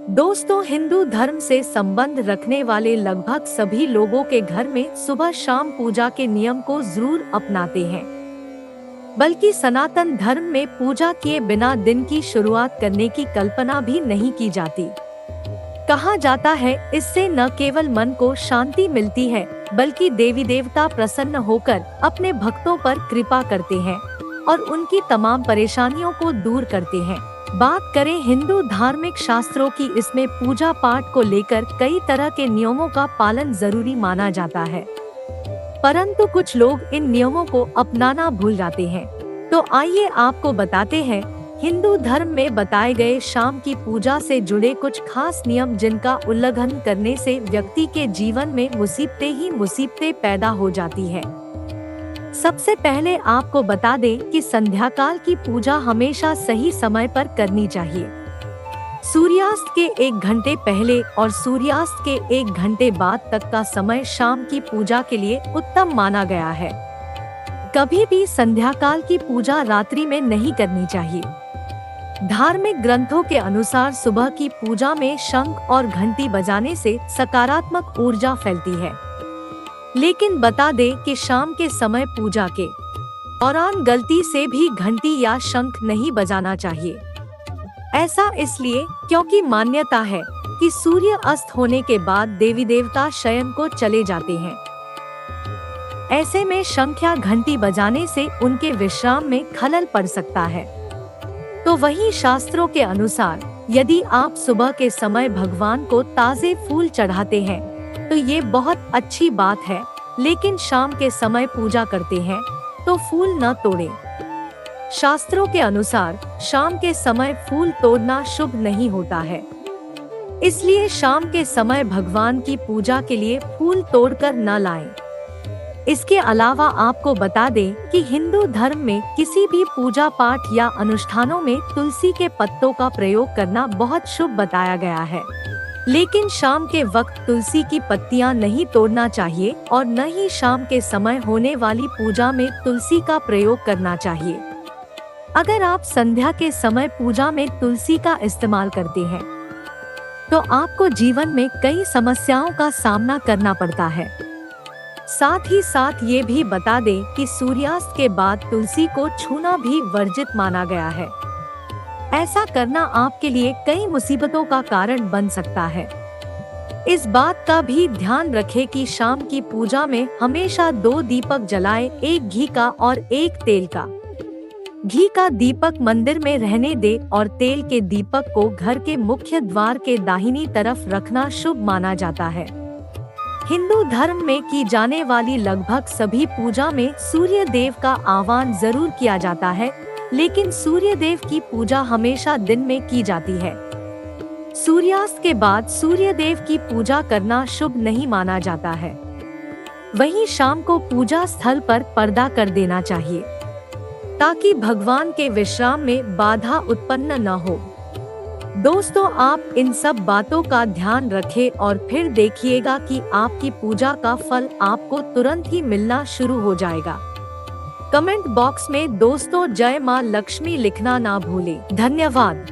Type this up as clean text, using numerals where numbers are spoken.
दोस्तों, हिंदू धर्म से संबंध रखने वाले लगभग सभी लोगों के घर में सुबह शाम पूजा के नियम को जरूर अपनाते हैं। बल्कि सनातन धर्म में पूजा किए बिना दिन की शुरुआत करने की कल्पना भी नहीं की जाती। कहा जाता है, इससे न केवल मन को शांति मिलती है, बल्कि देवी देवता प्रसन्न होकर अपने भक्तों पर कृपा करते हैं और उनकी तमाम परेशानियों को दूर करते हैं। बात करें हिंदू धार्मिक शास्त्रों की, इसमें पूजा पाठ को लेकर कई तरह के नियमों का पालन जरूरी माना जाता है, परंतु कुछ लोग इन नियमों को अपनाना भूल जाते हैं। तो आइए आपको बताते हैं हिंदू धर्म में बताए गए शाम की पूजा से जुड़े कुछ खास नियम, जिनका उल्लंघन करने से व्यक्ति के जीवन में मुसीबतें ही मुसीबतें पैदा हो जाती है। सबसे पहले आपको बता दें कि संध्याकाल की पूजा हमेशा सही समय पर करनी चाहिए। सूर्यास्त के 1 घंटे पहले और सूर्यास्त के 1 घंटे बाद तक का समय शाम की पूजा के लिए उत्तम माना गया है। कभी भी संध्याकाल की पूजा रात्रि में नहीं करनी चाहिए। धार्मिक ग्रंथों के अनुसार सुबह की पूजा में शंख और घंटी बजाने से सकारात्मक ऊर्जा फैलती है, लेकिन बता दें कि शाम के समय पूजा के दौरान गलती से भी घंटी या शंख नहीं बजाना चाहिए। ऐसा इसलिए क्योंकि मान्यता है कि सूर्य अस्त होने के बाद देवी देवता शयन को चले जाते हैं। ऐसे में शंख या घंटी बजाने से उनके विश्राम में खलल पड़ सकता है। तो वहीं शास्त्रों के अनुसार यदि आप सुबह के समय भगवान को ताजे फूल चढ़ाते हैं तो ये बहुत अच्छी बात है, लेकिन शाम के समय पूजा करते हैं तो फूल न तोड़ें। शास्त्रों के अनुसार शाम के समय फूल तोड़ना शुभ नहीं होता है, इसलिए शाम के समय भगवान की पूजा के लिए फूल तोड़कर न लाएं। इसके अलावा आपको बता दें कि हिंदू धर्म में किसी भी पूजा पाठ या अनुष्ठानों में तुलसी के पत्तों का प्रयोग करना बहुत शुभ बताया गया है, लेकिन शाम के वक्त तुलसी की पत्तियां नहीं तोड़ना चाहिए और न ही शाम के समय होने वाली पूजा में तुलसी का प्रयोग करना चाहिए। अगर आप संध्या के समय पूजा में तुलसी का इस्तेमाल करते हैं तो आपको जीवन में कई समस्याओं का सामना करना पड़ता है। साथ ही साथ ये भी बता दें कि सूर्यास्त के बाद तुलसी को छूना भी वर्जित माना गया है। ऐसा करना आपके लिए कई मुसीबतों का कारण बन सकता है। इस बात का भी ध्यान रखें कि शाम की पूजा में हमेशा 2 दीपक जलाएं, एक घी का और एक तेल का। घी का दीपक मंदिर में रहने दे और तेल के दीपक को घर के मुख्य द्वार के दाहिनी तरफ रखना शुभ माना जाता है। हिंदू धर्म में की जाने वाली लगभग सभी पूजा में सूर्य देव का आह्वान जरूर किया जाता है, लेकिन सूर्य देव की पूजा हमेशा दिन में की जाती है। सूर्यास्त के बाद सूर्य देव की पूजा करना शुभ नहीं माना जाता है। वहीं शाम को पूजा स्थल पर पर्दा कर देना चाहिए ताकि भगवान के विश्राम में बाधा उत्पन्न न हो। दोस्तों, आप इन सब बातों का ध्यान रखें और फिर देखिएगा कि आपकी पूजा का फल आपको तुरंत ही मिलना शुरू हो जाएगा। कमेंट बॉक्स में दोस्तों जय मां लक्ष्मी लिखना ना भूलें। धन्यवाद।